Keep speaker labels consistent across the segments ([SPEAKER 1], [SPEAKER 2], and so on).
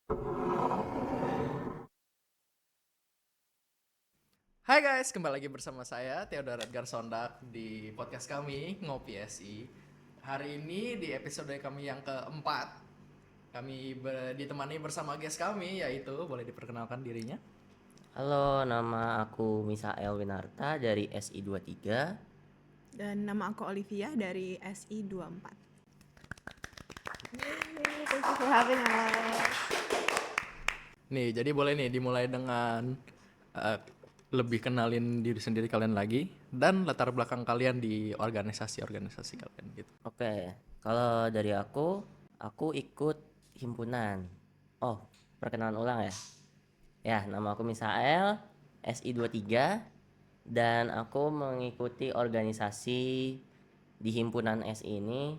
[SPEAKER 1] Hai guys, kembali lagi bersama saya Theodor Edgar Sondak di podcast kami Ngopi SI. Hari ini di episode kami yang keempat, kami ditemani bersama guest kami, yaitu boleh diperkenalkan dirinya.
[SPEAKER 2] Halo, nama aku Misael Winarta dari SI23.
[SPEAKER 3] Dan nama aku Olivia dari SI24. Thank you for having us.
[SPEAKER 1] Nih, jadi boleh nih dimulai dengan eh, lebih kenalin diri sendiri kalian lagi dan latar belakang kalian di organisasi-organisasi kalian gitu.
[SPEAKER 2] Oke, kalau dari aku ikut himpunan. Oh, perkenalan ulang ya. Ya, nama aku Misael, SI23, dan aku mengikuti organisasi di himpunan SI ini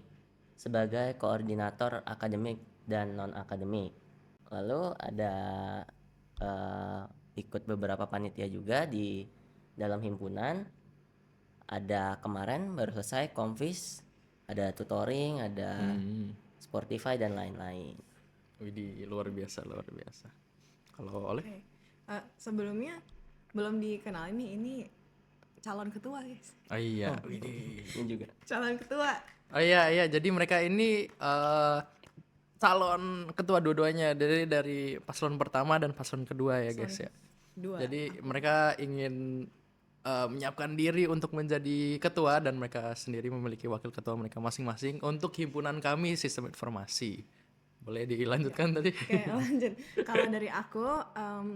[SPEAKER 2] sebagai koordinator akademik dan non-akademik. Lalu ada eh, ikut beberapa panitia juga di dalam himpunan. Ada kemarin baru selesai Konfis, ada tutoring, ada Sportify dan lain-lain.
[SPEAKER 1] Widih, luar biasa, luar biasa. Kalau oleh?
[SPEAKER 3] Oke. Sebelumnya belum dikenalin nih, ini calon ketua guys.
[SPEAKER 1] Oh iya,
[SPEAKER 2] Oh,
[SPEAKER 1] widih.
[SPEAKER 2] ini juga.
[SPEAKER 3] Calon ketua.
[SPEAKER 1] Oh iya, jadi mereka ini calon ketua dua-duanya dari paslon pertama dan paslon kedua ya guys ya.
[SPEAKER 3] Dua.
[SPEAKER 1] Jadi mereka ingin menyiapkan diri untuk menjadi ketua dan mereka sendiri memiliki wakil ketua mereka masing-masing untuk himpunan kami Sistem Informasi. Boleh dilanjutkan tadi?
[SPEAKER 3] Oke, lanjut. Kalau dari aku,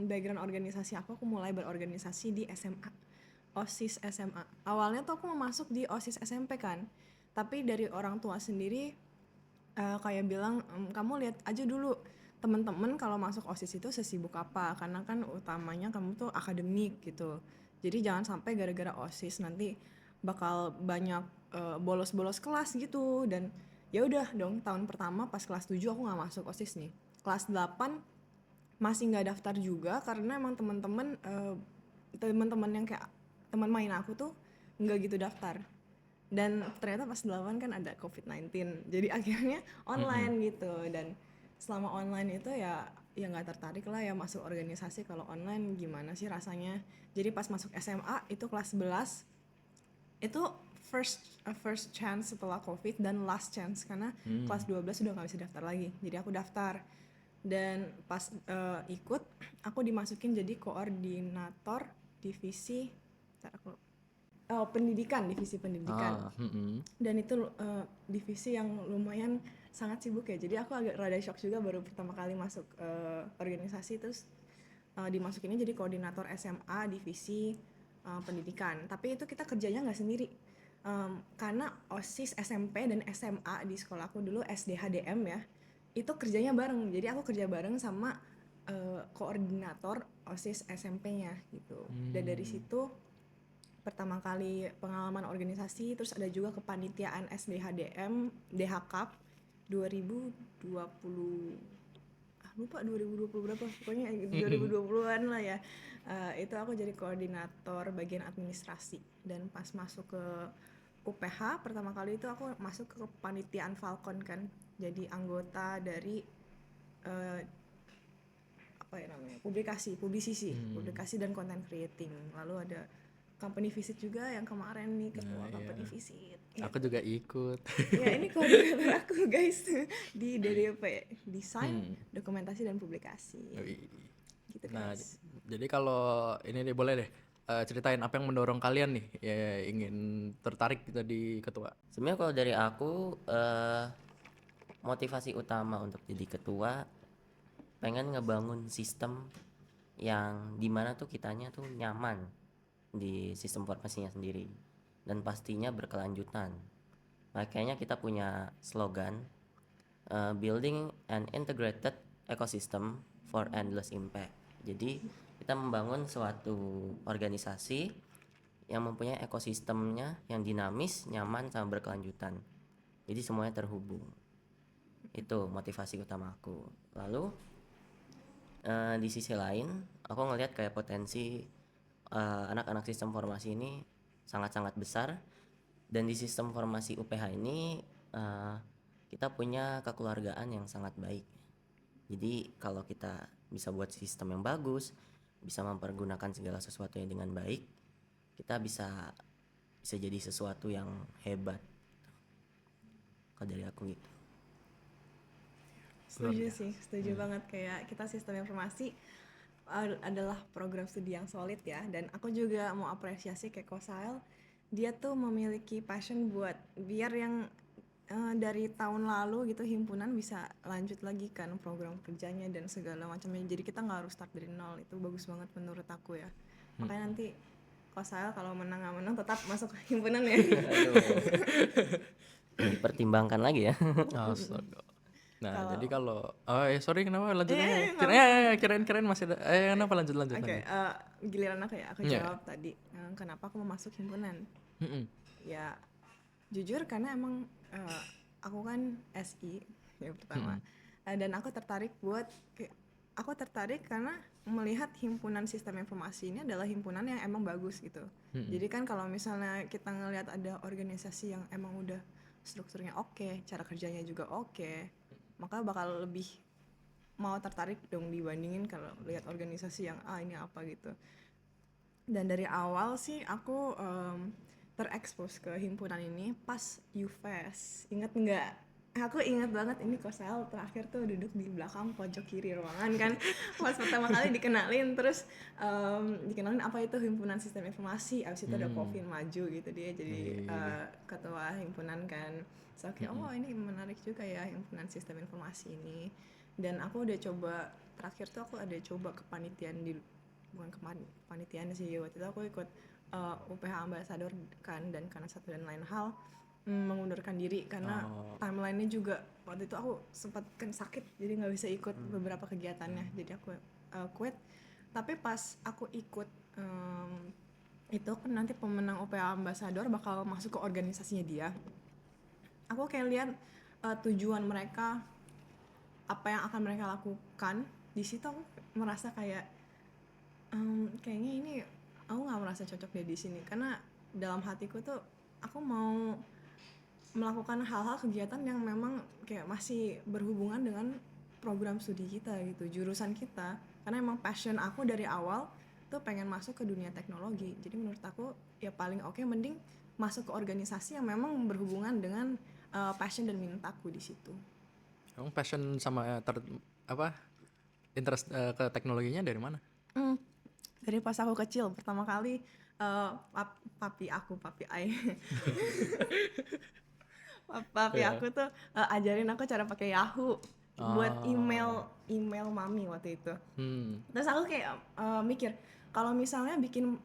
[SPEAKER 3] background organisasi aku mulai berorganisasi di SMA. OSIS SMA. Awalnya tuh aku mau masuk di OSIS SMP kan. Tapi dari orang tua sendiri kayak bilang, kamu lihat aja dulu temen-temen kalau masuk OSIS itu sesibuk apa, karena kan utamanya kamu tuh akademik gitu. Jadi jangan sampai gara-gara OSIS nanti bakal banyak bolos-bolos kelas gitu. Dan ya udah dong, tahun pertama pas kelas 7 aku nggak masuk OSIS nih. Kelas 8 masih nggak daftar juga karena emang teman-teman yang kayak teman main aku tuh nggak gitu daftar. Dan ternyata pas 8 kan ada COVID-19, jadi akhirnya online gitu. Dan selama online itu ya nggak tertarik lah ya masuk organisasi. Kalau online gimana sih rasanya. Jadi pas masuk SMA itu kelas 11 itu first chance setelah COVID dan last chance karena kelas 12 udah nggak bisa daftar lagi. Jadi aku daftar dan pas ikut aku dimasukin jadi koordinator divisi divisi pendidikan. Dan itu divisi yang lumayan sangat sibuk ya. Jadi aku agak rada shock juga baru pertama kali masuk organisasi, terus dimasukinnya jadi koordinator SMA divisi pendidikan. Tapi itu kita kerjanya nggak sendiri. Karena OSIS SMP dan SMA di sekolahku dulu SDHDM ya, itu kerjanya bareng. Jadi aku kerja bareng sama koordinator OSIS SMP-nya gitu. Dan dari situ pertama kali pengalaman organisasi, terus ada juga kepanitiaan SDHDM DHKAP 2020, lupa 2020 berapa, pokoknya 2020-an lah ya. Itu aku jadi koordinator bagian administrasi. Dan pas masuk ke UPH pertama kali itu aku masuk ke kepanitiaan Falcon kan, jadi anggota dari apa ya namanya, publikasi dan content creating. Lalu ada company visit juga yang kemarin nih, ketua company visit gitu.
[SPEAKER 1] Aku juga ikut.
[SPEAKER 3] Ya ini koordinator aku guys di DDP, desain, dokumentasi dan publikasi gitu
[SPEAKER 1] Nah,
[SPEAKER 3] guys.
[SPEAKER 1] jadi kalau ini deh boleh deh ceritain apa yang mendorong kalian nih ya ingin tertarik jadi ketua.
[SPEAKER 2] Sebenarnya kalau dari aku motivasi utama untuk jadi ketua pengen ngebangun sistem yang dimana tuh kitanya tuh nyaman di sistem informasinya sendiri dan pastinya berkelanjutan. Makanya kita punya slogan building an integrated ecosystem for endless impact. Jadi kita membangun suatu organisasi yang mempunyai ekosistemnya yang dinamis, nyaman, sama berkelanjutan. Jadi semuanya terhubung. Itu motivasi utama aku. Lalu di sisi lain, aku ngelihat kayak potensi anak-anak sistem formasi ini sangat-sangat besar. Dan di sistem formasi UPH ini kita punya kekeluargaan yang sangat baik. Jadi kalau kita bisa buat sistem yang bagus, bisa mempergunakan segala sesuatu yang dengan baik, kita bisa jadi sesuatu yang hebat. Kalau dari aku gitu.
[SPEAKER 3] Setuju sih, setuju banget. Kayak kita sistem informasi adalah program studi yang solid ya, dan aku juga mau apresiasi kayak Kosail, dia tuh memiliki passion buat biar yang dari tahun lalu gitu himpunan bisa lanjut lagi kan program kerjanya dan segala macamnya, jadi kita nggak harus start dari nol. Itu bagus banget menurut aku ya. Makanya nanti Kosail kalau menang nggak menang tetap masuk himpunan ya.
[SPEAKER 2] Dipertimbangkan lagi ya.
[SPEAKER 1] Astaga. Nah,
[SPEAKER 3] Kalau-
[SPEAKER 1] jadi kalau sorry kenapa lanjut aja.
[SPEAKER 3] nggak
[SPEAKER 1] Kirain masih ada. Kenapa lanjut
[SPEAKER 3] Oke,
[SPEAKER 1] lanjut.
[SPEAKER 3] giliran aku ya, aku
[SPEAKER 1] Iya.
[SPEAKER 3] jawab tadi kenapa aku mau masuk himpunan.
[SPEAKER 1] Mm-mm.
[SPEAKER 3] Ya jujur karena emang aku kan SI yang pertama. Dan aku tertarik karena melihat himpunan sistem informasi ini adalah himpunan yang emang bagus gitu. Jadi kan kalau misalnya kita ngelihat ada organisasi yang emang udah strukturnya oke, cara kerjanya juga oke, maka bakal lebih mau tertarik dong dibandingin kalau lihat organisasi yang ini apa gitu. Dan dari awal sih aku terekspos ke himpunan ini pas UFES. Ingat nggak? Aku ingat banget ini Kosail terakhir tuh duduk di belakang pojok kiri ruangan kan. Pas pertama kali dikenalin, terus dikenalin apa itu himpunan sistem informasi. Abis itu ada Povin maju gitu, dia jadi ketua himpunan kan. So kayak oh ini menarik juga ya himpunan sistem informasi ini. Dan aku udah coba, terakhir tuh aku ada coba kepanitiaan bukan kepanitiaan sih, waktu itu aku ikut UPH Ambassador kan, dan karena satu dan lain hal mengundurkan diri karena timelinenya juga waktu itu aku sempat kan sakit, jadi nggak bisa ikut beberapa kegiatannya, jadi aku quit. Tapi pas aku ikut itu kan nanti pemenang UPH Ambassador bakal masuk ke organisasinya dia. Aku kayak lihat tujuan mereka, apa yang akan mereka lakukan. Di situ aku merasa kayak kayaknya ini aku nggak merasa cocok deh di sini, karena dalam hatiku tuh aku mau melakukan hal-hal kegiatan yang memang kayak masih berhubungan dengan program studi kita gitu, jurusan kita, karena emang passion aku dari awal tuh pengen masuk ke dunia teknologi. Jadi menurut aku ya paling oke mending masuk ke organisasi yang memang berhubungan dengan passion dan minat aku di situ.
[SPEAKER 1] Kamu passion sama interest ke teknologinya dari mana?
[SPEAKER 3] Dari pas aku kecil pertama kali papi ai papi aku tuh ajarin aku cara pakai Yahoo buat email mami waktu itu. Terus aku kayak mikir kalau misalnya bikin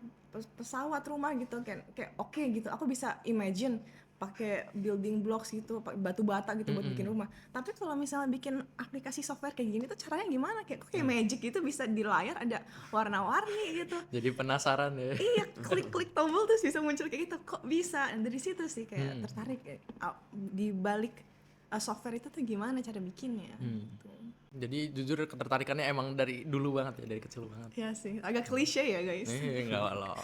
[SPEAKER 3] pesawat rumah gitu kayak oke gitu, aku bisa imagine pakai building blocks gitu, batu bata gitu buat bikin rumah. Tapi kalau misalnya bikin aplikasi software kayak gini tuh caranya gimana? Kayak kok kayak magic gitu, bisa di layar ada warna-warni gitu.
[SPEAKER 1] Jadi penasaran ya.
[SPEAKER 3] Iya, klik tombol terus bisa muncul kayak gitu. Kok bisa? Dan dari situ sih kayak tertarik di balik software itu tuh gimana cara bikinnya. Gitu.
[SPEAKER 1] Jadi jujur ketertarikannya emang dari dulu banget ya, dari kecil banget.
[SPEAKER 3] Iya sih, agak klise ya guys.
[SPEAKER 1] Enggak loh.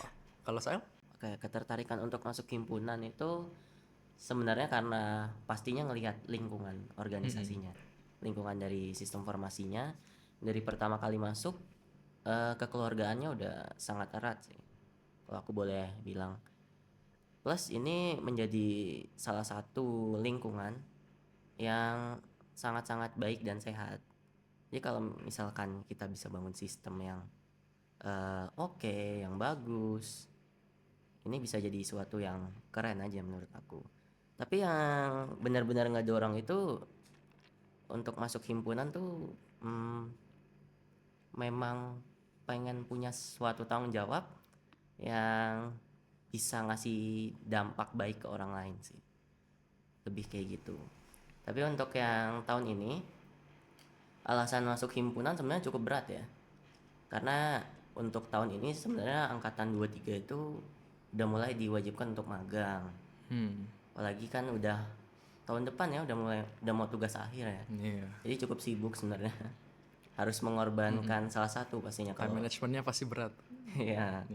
[SPEAKER 1] Kalau saya
[SPEAKER 2] Kayak ketertarikan untuk masuk himpunan itu sebenarnya karena pastinya ngelihat lingkungan organisasinya, lingkungan dari sistem formasinya. Dari pertama kali masuk, kekeluargaannya udah sangat erat sih, kalau aku boleh bilang. Plus ini menjadi salah satu lingkungan yang sangat-sangat baik dan sehat. Jadi kalau misalkan kita bisa bangun sistem yang oke, yang bagus, ini bisa jadi suatu yang keren aja menurut aku. Tapi yang benar-benar ngedorong itu untuk masuk himpunan tuh memang pengen punya suatu tanggung jawab yang bisa ngasih dampak baik ke orang lain sih, lebih kayak gitu. Tapi untuk yang tahun ini, alasan masuk himpunan sebenarnya cukup berat ya, karena untuk tahun ini sebenarnya angkatan 23 itu udah mulai diwajibkan untuk magang. Apalagi kan udah tahun depan ya, udah mau tugas akhir ya. Jadi cukup sibuk sebenarnya. Harus mengorbankan salah satu pastinya.
[SPEAKER 1] Time managementnya pasti berat.
[SPEAKER 2] Iya.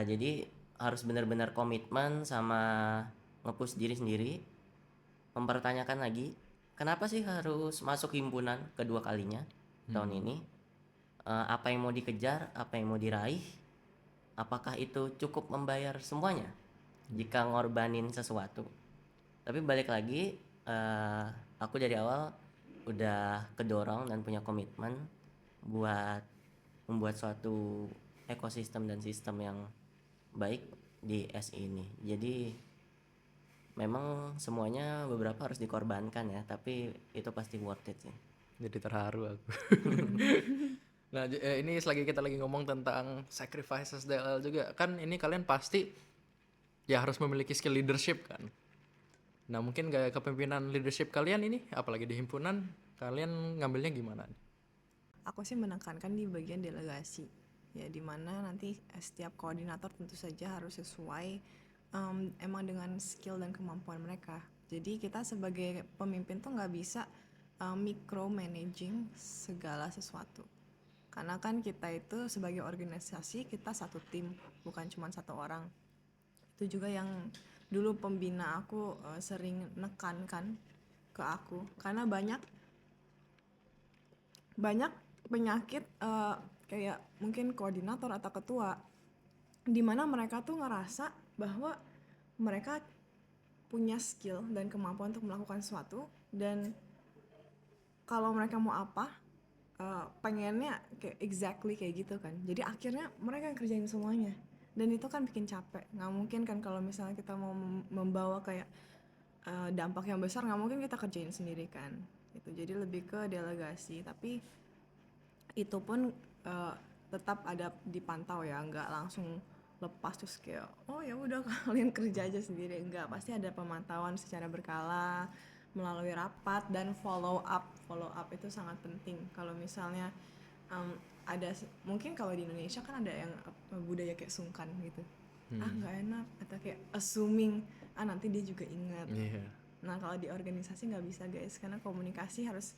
[SPEAKER 2] Jadi harus benar-benar komitmen sama nge-push diri sendiri, mempertanyakan lagi kenapa sih harus masuk himpunan kedua kalinya tahun ini? Apa yang mau dikejar, apa yang mau diraih, apakah itu cukup membayar semuanya jika ngorbanin sesuatu? Tapi balik lagi, aku dari awal udah kedorong dan punya komitmen buat membuat suatu ekosistem dan sistem yang baik di SI ini. Jadi memang semuanya beberapa harus dikorbankan ya, tapi itu pasti worth it sih.
[SPEAKER 1] Jadi terharu aku. Nah, ini selagi kita lagi ngomong tentang sacrifices DLL juga, kan ini kalian pasti ya harus memiliki skill leadership kan. Nah, mungkin gaya kepemimpinan leadership kalian ini, apalagi di himpunan, kalian ngambilnya gimana?
[SPEAKER 3] Aku sih menekankan di bagian delegasi, ya dimana nanti setiap koordinator tentu saja harus sesuai emang dengan skill dan kemampuan mereka. Jadi kita sebagai pemimpin tuh nggak bisa micromanaging segala sesuatu. Karena kan kita itu sebagai organisasi, kita satu tim, bukan cuma satu orang. Itu juga yang dulu pembina aku sering nekankan ke aku, karena banyak penyakit kayak mungkin koordinator atau ketua, di mana mereka tuh ngerasa bahwa mereka punya skill dan kemampuan untuk melakukan sesuatu, dan kalau mereka mau apa pengennya kayak exactly kayak gitu kan. Jadi akhirnya mereka yang kerjain semuanya, dan itu kan bikin capek. Nggak mungkin kan kalau misalnya kita mau membawa kayak dampak yang besar, nggak mungkin kita kerjain sendiri kan gitu. Jadi lebih ke delegasi, tapi itu pun tetap ada dipantau ya, nggak langsung lepas terus kayak oh ya udah kalian kerja aja sendiri. Enggak, pasti ada pemantauan secara berkala melalui rapat dan follow up itu sangat penting. Kalau misalnya ada mungkin kalau di Indonesia kan ada yang budaya kayak sungkan gitu, nggak enak, atau kayak assuming nanti dia juga ingat. Nah kalau di organisasi nggak bisa guys, karena komunikasi harus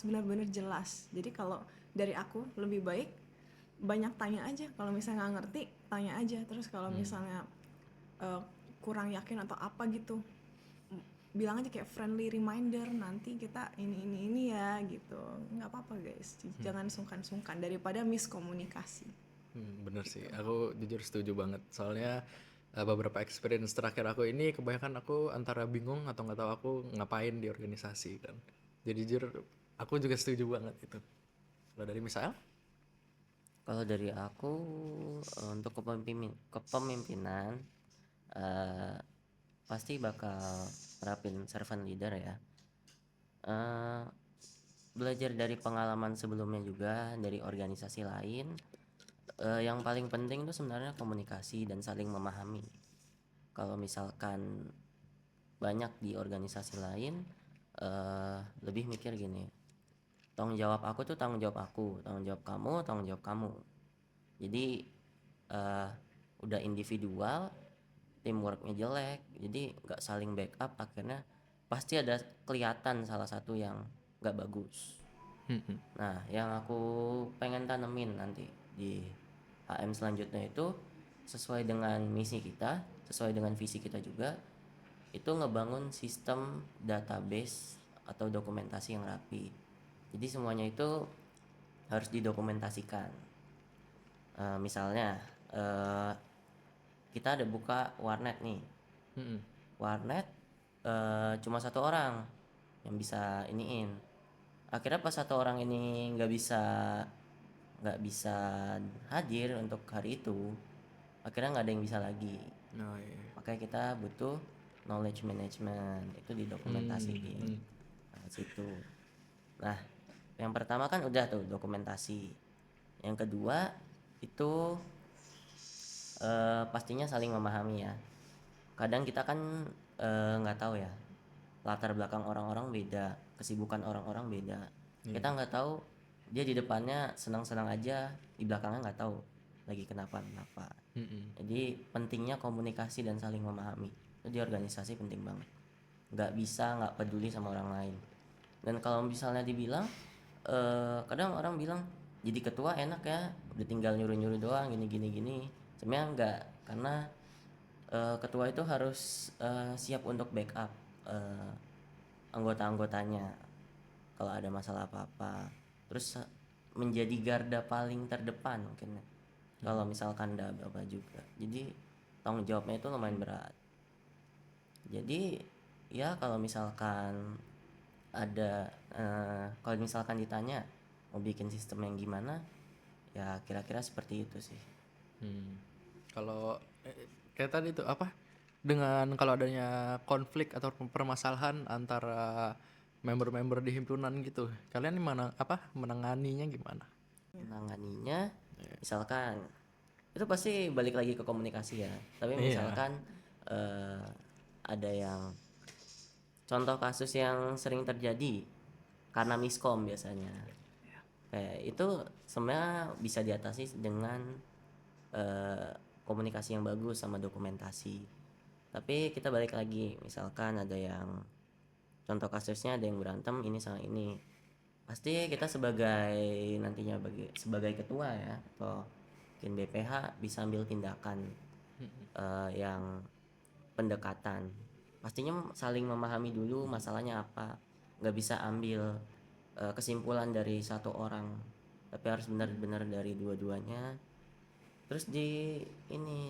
[SPEAKER 3] benar-benar jelas. Jadi kalau dari aku lebih baik banyak tanya aja, kalau misalnya nggak ngerti tanya aja. Terus kalau misalnya kurang yakin atau apa gitu, bilang aja kayak friendly reminder, nanti kita ini ya gitu. Nggak apa-apa guys, jangan sungkan-sungkan daripada miskomunikasi.
[SPEAKER 1] Bener sih, aku jujur setuju banget. Soalnya beberapa experience terakhir aku ini kebanyakan aku antara bingung atau nggak tahu aku ngapain di organisasi kan. Jadi jujur aku juga setuju banget itu. Kalau dari Misael?
[SPEAKER 2] Kalau dari aku untuk kepemimpinan pasti bakal terapin servant leader ya. Belajar dari pengalaman sebelumnya juga dari organisasi lain. Yang paling penting itu sebenarnya komunikasi dan saling memahami. Kalau misalkan banyak di organisasi lain lebih mikir gini, tanggung jawab aku tuh tanggung jawab aku, tanggung jawab kamu tanggung jawab kamu. Jadi udah individual, teamworknya jelek, jadi nggak saling backup, akhirnya pasti ada kelihatan salah satu yang nggak bagus. Nah yang aku pengen tanemin nanti di HM selanjutnya itu sesuai dengan misi kita, sesuai dengan visi kita juga, itu ngebangun sistem database atau dokumentasi yang rapi. Jadi semuanya itu harus didokumentasikan. Misalnya kita ada buka warnet nih. Warnet cuma satu orang yang bisa iniin. Akhirnya pas satu orang ini nggak bisa hadir untuk hari itu, akhirnya nggak ada yang bisa lagi. Makanya kita butuh knowledge management, itu didokumentasiin situ. Nah yang pertama kan udah tuh dokumentasi. Yang kedua itu pastinya saling memahami ya. Kadang kita kan nggak tahu ya, latar belakang orang-orang beda, kesibukan orang-orang beda. Kita nggak tahu dia di depannya senang-senang aja, di belakangnya nggak tahu lagi kenapa. Jadi pentingnya komunikasi dan saling memahami itu di organisasi penting banget. Nggak peduli sama orang lain. Dan kalau misalnya dibilang kadang orang bilang jadi ketua enak ya, udah tinggal nyuruh-nyuruh doang gini. Sebenarnya enggak, karena ketua itu harus siap untuk backup anggota-anggotanya kalau ada masalah apa-apa. Terus menjadi garda paling terdepan mungkin ya. Kalau misalkan ada apa-apa juga. Jadi tanggung jawabnya itu lumayan berat. Jadi ya kalau misalkan ada kalau misalkan ditanya mau bikin sistem yang gimana, ya kira-kira seperti itu sih.
[SPEAKER 1] Kalau kayak tadi tuh apa? Dengan kalau adanya konflik atau permasalahan antara member-member di himpunan gitu, kalian gimana menanganinya gimana?
[SPEAKER 2] Menanganinya misalkan itu pasti balik lagi ke komunikasi ya. Tapi
[SPEAKER 1] Iya.
[SPEAKER 2] misalkan ada yang contoh kasus yang sering terjadi karena miskom biasanya. Kayak itu sebenarnya bisa diatasi dengan komunikasi yang bagus sama dokumentasi. Tapi kita balik lagi, misalkan ada yang contoh kasusnya ada yang berantem ini sama ini, pasti kita sebagai nantinya sebagai ketua ya atau mungkin BPH bisa ambil tindakan yang pendekatan. Pastinya saling memahami dulu masalahnya apa, nggak bisa ambil kesimpulan dari satu orang, tapi harus benar-benar dari dua-duanya. Terus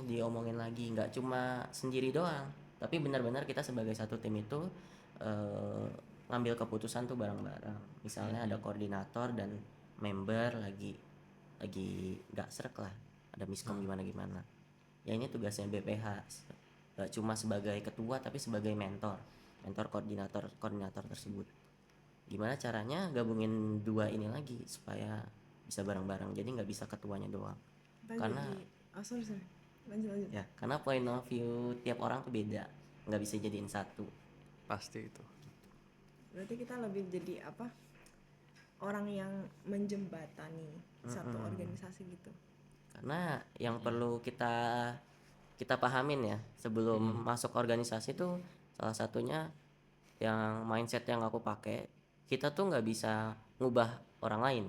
[SPEAKER 2] diomongin lagi, nggak cuma sendiri doang, tapi benar-benar kita sebagai satu tim itu ngambil keputusan tuh bareng-bareng. Misalnya ada koordinator dan member lagi nggak srek lah, ada miskom gimana ya, ini tugasnya BPH, nggak cuma sebagai ketua tapi sebagai mentor koordinator tersebut. Gimana caranya gabungin dua ini lagi supaya bisa bareng-bareng, jadi nggak bisa ketuanya doang. Karena
[SPEAKER 3] sorry. Lanjut.
[SPEAKER 2] ya karena point of view tiap orang tuh beda, nggak bisa jadiin satu.
[SPEAKER 1] Pasti itu.
[SPEAKER 3] Berarti kita lebih jadi apa? Orang yang menjembatani satu organisasi gitu.
[SPEAKER 2] Karena yang perlu kita pahamin ya sebelum masuk organisasi tuh, salah satunya yang mindset yang aku pakai, kita tuh nggak bisa ngubah orang lain,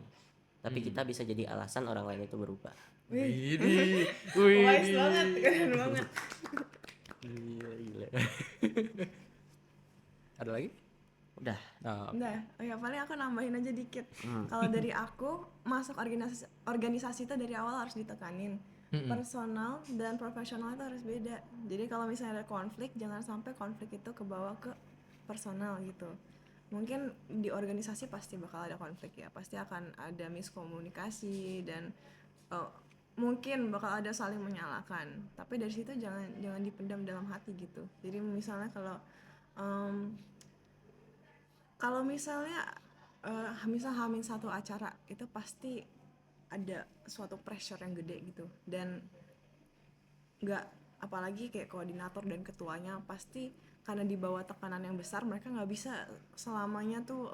[SPEAKER 2] tapi kita bisa jadi alasan orang lain itu berubah.
[SPEAKER 1] Wih.
[SPEAKER 3] Wise banget, keren banget.
[SPEAKER 1] Gila. Ada lagi?
[SPEAKER 2] Udah.
[SPEAKER 3] Nah, ya paling aku nambahin aja dikit. Kalau dari aku masuk organisasi itu dari awal harus ditekanin. Personal dan profesional itu harus beda. Jadi kalau misalnya ada konflik, jangan sampai konflik itu kebawa ke personal gitu. Mungkin di organisasi pasti bakal ada konflik ya, pasti akan ada miskomunikasi dan mungkin bakal ada saling menyalahkan. Tapi dari situ jangan dipendam dalam hati gitu. Jadi misalnya kalau misalnya misal Hamin satu acara itu pasti ada suatu pressure yang gede gitu, dan nggak, apalagi kayak koordinator dan ketuanya pasti karena di bawah tekanan yang besar, mereka nggak bisa selamanya tuh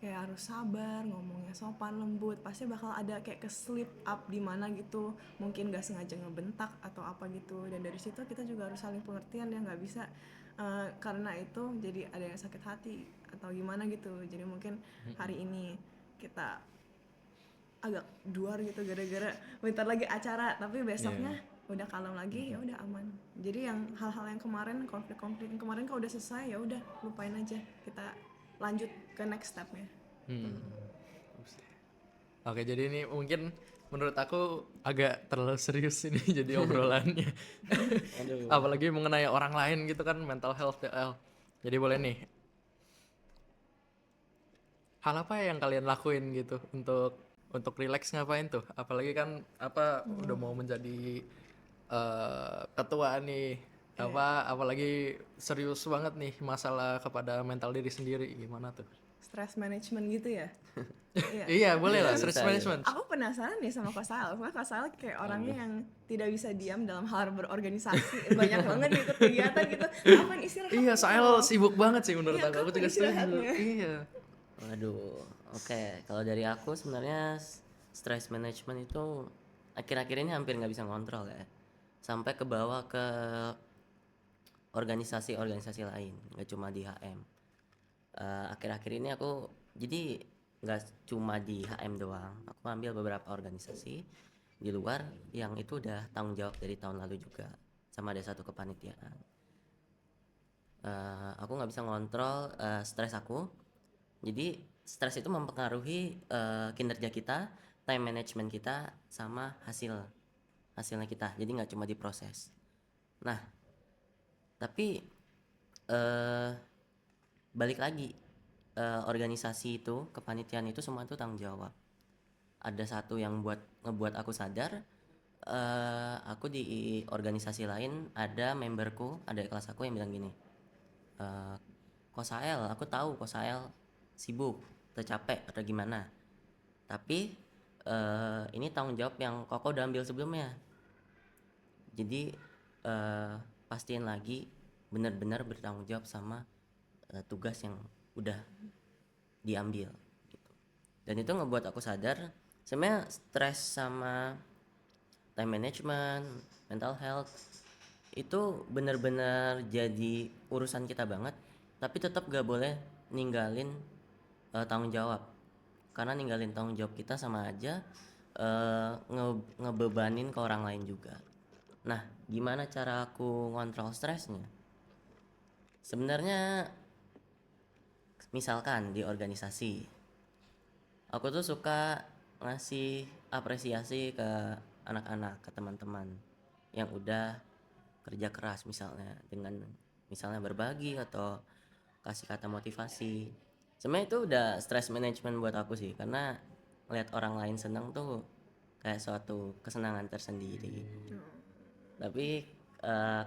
[SPEAKER 3] kayak harus sabar, ngomongnya sopan lembut, pasti bakal ada kayak keslip up di mana gitu, mungkin nggak sengaja ngebentak atau apa gitu. Dan dari situ kita juga harus saling pengertian ya, nggak bisa karena itu jadi ada yang sakit hati atau gimana gitu. Jadi mungkin hari ini kita agak duar gitu gara-gara bentar lagi acara, tapi besoknya udah kalem lagi, ya udah aman. Jadi yang hal-hal yang kemarin, konflik-konflik yang kemarin kalau udah selesai ya udah lupain aja, kita lanjut ke next stepnya.
[SPEAKER 1] Oke, jadi ini mungkin menurut aku agak terlalu serius ini jadi obrolannya. Apalagi mengenai orang lain gitu kan, mental health DL. Jadi boleh nih, hal apa yang kalian lakuin gitu untuk relax, ngapain tuh? Apalagi kan udah mau menjadi ketua nih, apalagi serius banget nih masalah kepada mental diri sendiri, gimana tuh?
[SPEAKER 3] Stress management gitu ya.
[SPEAKER 1] Iya, boleh lah,
[SPEAKER 2] Bisa,
[SPEAKER 1] stress
[SPEAKER 2] bisa,
[SPEAKER 1] management.
[SPEAKER 3] Aku penasaran nih sama Kosal. Soalnya Kosal kayak orangnya yang tidak bisa diam dalam hal berorganisasi, banyak banget ikut kegiatan gitu. Kapan istirahat?
[SPEAKER 1] Iya, Sael sibuk banget sih menurut
[SPEAKER 3] Iya,
[SPEAKER 1] aku
[SPEAKER 3] kapan
[SPEAKER 1] juga setuju.
[SPEAKER 3] istirahatnya?
[SPEAKER 1] Iya.
[SPEAKER 2] Waduh, oke. Kalau dari aku sebenarnya stress management itu akhir-akhir ini hampir nggak bisa ngontrol ya. Sampai ke bawah ke organisasi-organisasi lain, nggak cuma di HM. Akhir-akhir ini aku jadi nggak cuma di HM doang, aku ambil beberapa organisasi di luar yang itu udah tanggung jawab dari tahun lalu juga, sama ada satu kepanitiaan. Aku nggak bisa ngontrol stres aku. Jadi stres itu mempengaruhi kinerja kita, time management kita, sama hasilnya kita. Jadi nggak cuma diproses. Nah, tapi eh balik lagi, organisasi itu, kepanitiaan itu semua itu tanggung jawab. Ada satu yang ngebuat aku sadar, aku di organisasi lain ada memberku, ada kelas aku yang bilang gini, eh Kosael, aku tahu Kosael sibuk, tercapek atau gimana. Tapi ini tanggung jawab yang Koko udah ambil sebelumnya. Jadi eh pastiin lagi benar-benar bertanggung jawab sama tugas yang udah diambil gitu. Dan itu ngebuat aku sadar sebenarnya stres sama time management, mental health itu benar-benar jadi urusan kita banget, tapi tetap gak boleh ninggalin tanggung jawab. Karena ninggalin tanggung jawab kita sama aja ngebebanin ke orang lain juga. Nah, gimana cara aku ngontrol stresnya? Sebenarnya misalkan di organisasi, aku tuh suka ngasih apresiasi ke anak-anak, ke teman-teman yang udah kerja keras misalnya, dengan misalnya berbagi atau kasih kata motivasi. Sebenarnya itu udah stress management buat aku sih, karena lihat orang lain senang tuh kayak suatu kesenangan tersendiri. Tapi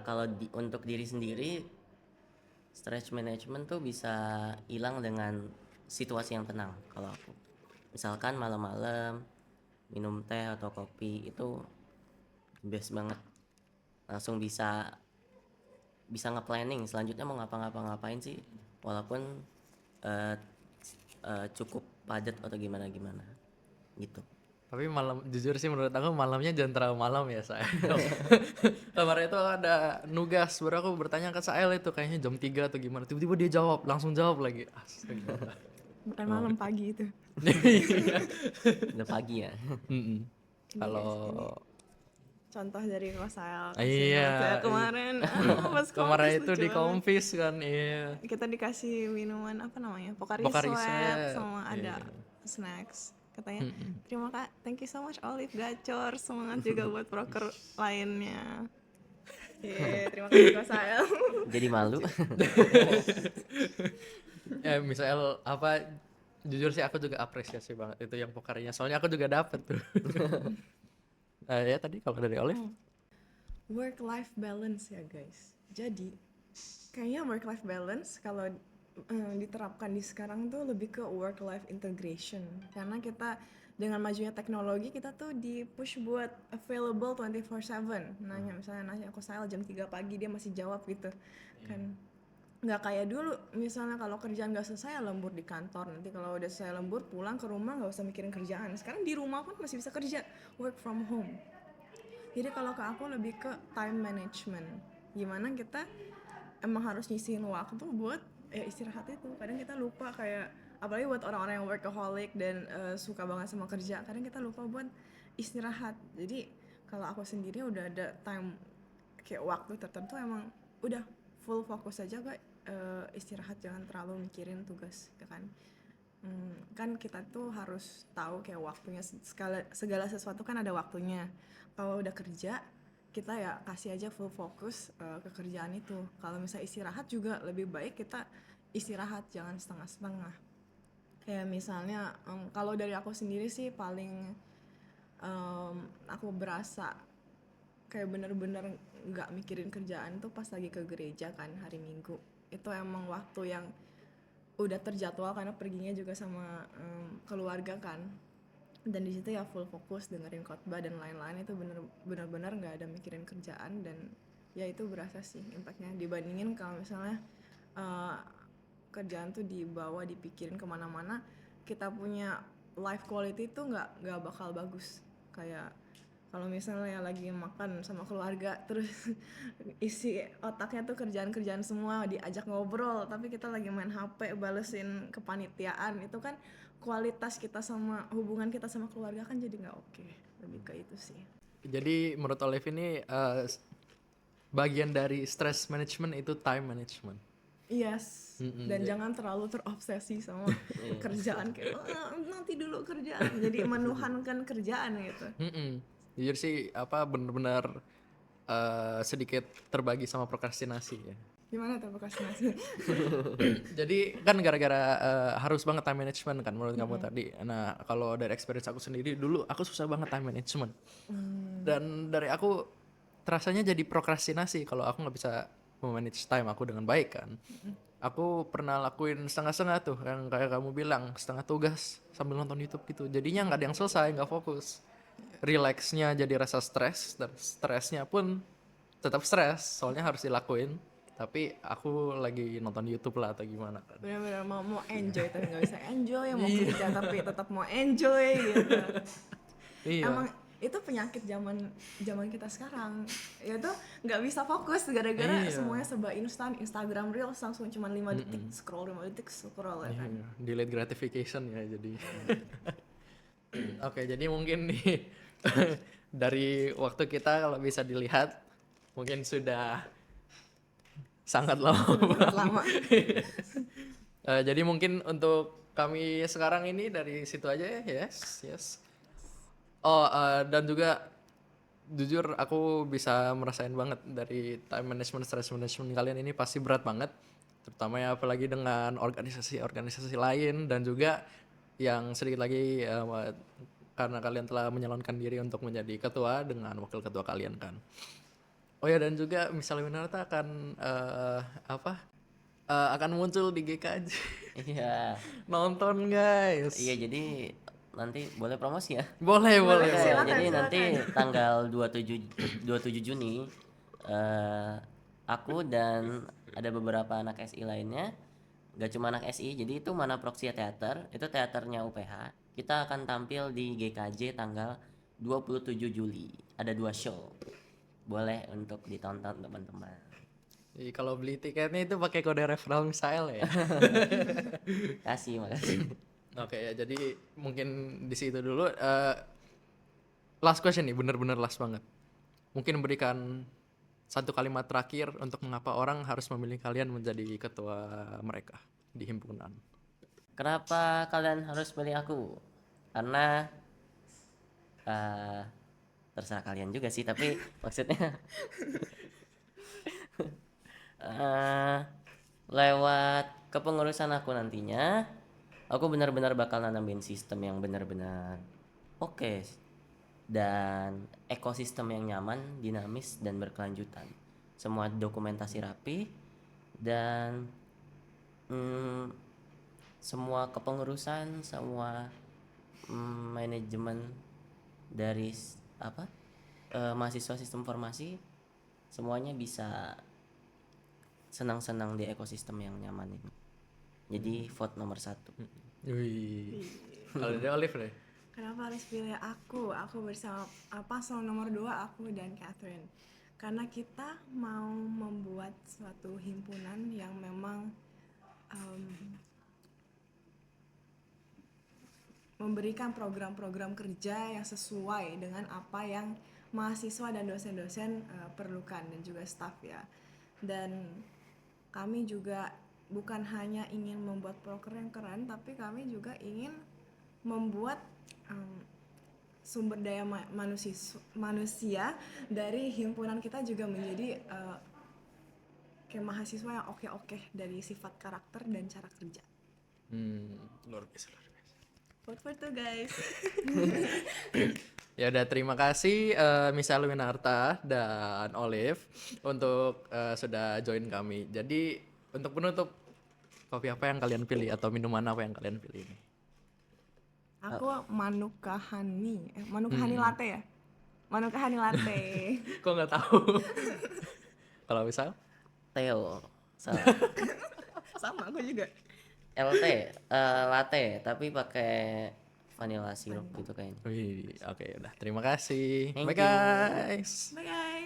[SPEAKER 2] kalau untuk diri sendiri, stress management tuh bisa hilang dengan situasi yang tenang. Kalau aku misalkan malam-malam minum teh atau kopi itu best banget, langsung bisa nge-planning selanjutnya mau ngapain sih, walaupun eh, cukup padat atau gimana gitu.
[SPEAKER 1] Tapi malam, jujur sih menurut aku malamnya jangan terlalu malam ya saya. Kemarin itu ada nugas, baru aku bertanya ke Sael itu kayaknya jam 3 atau gimana. Tiba-tiba dia langsung jawab lagi. Astaga.
[SPEAKER 3] Bukan malam, pagi itu.
[SPEAKER 1] Iya.
[SPEAKER 2] Udah pagi ya.
[SPEAKER 1] Mm-mm.
[SPEAKER 3] Ini
[SPEAKER 1] Kalau
[SPEAKER 3] guys, ini contoh dari Kosael
[SPEAKER 1] iya,
[SPEAKER 3] saya kemarin pas
[SPEAKER 1] kemarin
[SPEAKER 3] konfis
[SPEAKER 1] itu
[SPEAKER 3] lucu
[SPEAKER 1] di
[SPEAKER 3] banget.
[SPEAKER 1] konfis kan, iya.
[SPEAKER 3] Kita dikasih minuman apa namanya, Pocari
[SPEAKER 1] Pocari
[SPEAKER 3] Sweat
[SPEAKER 1] Sweat,
[SPEAKER 3] sama ada
[SPEAKER 1] iya.
[SPEAKER 3] snacks. Katanya thank you so much Olive Gacor, semangat juga buat broker lainnya. Iya, terima kasih Kosael.
[SPEAKER 2] Jadi malu.
[SPEAKER 1] Misalnya apa, jujur sih aku juga apresiasi banget itu yang Pokarinya, soalnya aku juga dapet tuh. Ya tadi kalau dari Olive,
[SPEAKER 3] Work life balance ya guys. Jadi kayaknya work life balance kalau diterapkan di sekarang tuh lebih ke work life integration, karena kita dengan majunya teknologi kita tuh di push buat available 24/7. Misalnya aku saya jam 3 pagi dia masih jawab gitu kan. Nggak kayak dulu misalnya kalau kerjaan nggak selesai lembur di kantor, nanti kalau udah selesai lembur pulang ke rumah nggak usah mikirin kerjaan. Sekarang di rumah pun masih bisa kerja, work from home. Jadi kalau ke aku lebih ke time management, gimana kita emang harus nyisihin waktu buat istirahat itu. Kadang kita lupa, kayak apalagi buat orang-orang yang workaholic dan suka banget sama kerja, kadang kita lupa buat istirahat. Jadi kalau aku sendiri udah ada time, kayak waktu tertentu emang udah full fokus aja Kak, istirahat, jangan terlalu mikirin tugas ya kan. Kan kita tuh harus tahu kayak waktunya, segala sesuatu kan ada waktunya. Kalau udah kerja kita ya kasih aja full fokus ke kerjaan itu. Kalau misalnya istirahat juga lebih baik kita istirahat, jangan setengah-setengah. Kayak misalnya kalau dari aku sendiri sih paling aku berasa kayak bener-bener nggak mikirin kerjaan tuh pas lagi ke gereja kan hari Minggu. Itu emang waktu yang udah terjadwal karena perginya juga sama keluarga kan, dan di situ ya full fokus dengerin khotbah dan lain-lain. Itu benar-benar nggak ada mikirin kerjaan, dan ya itu berasa sih impactnya dibandingin kalau misalnya kerjaan tuh dibawa dipikirin kemana-mana. Kita punya life quality tuh nggak bakal bagus. Kayak kalau misalnya lagi makan sama keluarga terus isi otaknya tuh kerjaan-kerjaan semua, diajak ngobrol tapi kita lagi main HP balesin kepanitiaan, itu kan kualitas kita sama hubungan kita sama keluarga kan jadi nggak oke. Lebih ke itu sih.
[SPEAKER 1] jadi menurut Olive ini bagian dari stress management itu time management.
[SPEAKER 3] Yes.
[SPEAKER 1] Mm-mm.
[SPEAKER 3] Dan jangan terlalu terobsesi sama kerjaan kayak nanti dulu kerjaan. Jadi menuhankan kerjaan gitu.
[SPEAKER 1] Jujur sih bener-bener sedikit terbagi sama prokrastinasi ya.
[SPEAKER 3] Gimana tuh prokrastinasi?
[SPEAKER 1] Jadi kan gara-gara harus banget time management kan menurut kamu tadi. Nah kalau dari experience aku sendiri dulu aku susah banget time management. Dan dari aku terasanya jadi prokrastinasi kalau aku nggak bisa memanage time aku dengan baik kan. Aku pernah lakuin setengah-setengah tuh yang kayak kamu bilang, setengah tugas sambil nonton YouTube gitu. Jadinya nggak ada yang selesai, nggak fokus. Relaxnya jadi rasa stres, dan stresnya pun tetap stres, soalnya harus dilakuin. Tapi aku lagi nonton YouTube lah atau gimana kan.
[SPEAKER 3] Benar-benar mau enjoy tapi nggak bisa enjoy, mau kerja tapi tetap mau enjoy gitu.
[SPEAKER 1] Iya.
[SPEAKER 3] Emang itu penyakit zaman kita sekarang. Ya tuh nggak bisa fokus gara-gara
[SPEAKER 1] Iya.
[SPEAKER 3] semuanya serba instan. Instagram Reels langsung cuma 5 detik scroll, 5 detik scroll ya kan.
[SPEAKER 1] Iya, delayed gratification ya jadi. Oke, jadi mungkin nih dari waktu kita kalau bisa dilihat mungkin sudah sangat lama.
[SPEAKER 3] Sangat lama.
[SPEAKER 1] Jadi mungkin untuk kami sekarang ini dari situ aja ya. Yes. Oh, dan juga jujur aku bisa merasain banget dari time management, stress management kalian ini pasti berat banget. Terutama ya apalagi dengan organisasi-organisasi lain dan juga yang sedikit lagi karena kalian telah menyalonkan diri untuk menjadi ketua dengan wakil ketua kalian kan. Oh ya dan juga misalnya Winarta akan akan muncul di GKJ.
[SPEAKER 2] Iya.
[SPEAKER 1] Nonton guys.
[SPEAKER 2] Iya, jadi nanti boleh promosi ya.
[SPEAKER 1] Boleh.
[SPEAKER 3] Silakan,
[SPEAKER 2] Jadi
[SPEAKER 3] silakan.
[SPEAKER 2] nanti tanggal 27 Juni aku dan ada beberapa anak SI lainnya, gak cuma anak SI, jadi itu Mana Proxia Theater, itu teaternya UPH. Kita akan tampil di GKJ tanggal 27 Juli. Ada 2 show. Boleh untuk ditonton teman-teman.
[SPEAKER 1] Jadi kalau beli tiketnya itu pakai kode referral Misael ya.
[SPEAKER 2] Makasih.
[SPEAKER 1] Oke ya, jadi mungkin di situ dulu. Last question nih, bener-bener last banget. Mungkin berikan satu kalimat terakhir untuk mengapa orang harus memilih kalian menjadi ketua mereka di himpunan.
[SPEAKER 2] Kenapa kalian harus pilih aku? Karena terserah kalian juga sih, tapi maksudnya lewat kepengurusan aku nantinya, aku benar-benar bakal nanamin sistem yang benar-benar oke dan ekosistem yang nyaman, dinamis dan berkelanjutan. Semua dokumentasi rapi dan semua kepengurusan, semua manajemen dari mahasiswa sistem informasi semuanya bisa senang-senang di ekosistem yang nyaman ini. Jadi vote nomor 1.
[SPEAKER 1] Wih. Kalau dari Olive deh.
[SPEAKER 3] Kenapa harus pilih aku? Aku bersama paslon nomor 2 aku dan Catherine. Karena kita mau membuat suatu himpunan yang memang memberikan program-program kerja yang sesuai dengan apa yang mahasiswa dan dosen-dosen perlukan dan juga staff ya. Dan kami juga bukan hanya ingin membuat proker yang keren, tapi kami juga ingin membuat sumber daya manusia dari himpunan kita juga menjadi kayak mahasiswa yang oke dari sifat karakter dan cara kerja.
[SPEAKER 1] Luar biasa.
[SPEAKER 3] Vote for two guys.
[SPEAKER 1] Ya udah, terima kasih Misael Winarta dan Olive untuk sudah join kami. Jadi untuk penutup, kopi apa yang kalian pilih atau minuman apa yang kalian pilih ini?
[SPEAKER 3] Aku Manuka Honey. Manuka Honey latte ya? Manuka Honey latte.
[SPEAKER 1] Kok nggak tahu? Kalau misal?
[SPEAKER 2] Theo salah.
[SPEAKER 3] Sama aku juga.
[SPEAKER 2] LT latte tapi pakai vanilla syrup gitu kayaknya.
[SPEAKER 1] Wih, oke udah. Terima kasih.
[SPEAKER 2] Thank
[SPEAKER 1] Bye
[SPEAKER 2] you.
[SPEAKER 1] guys.
[SPEAKER 3] Bye guys.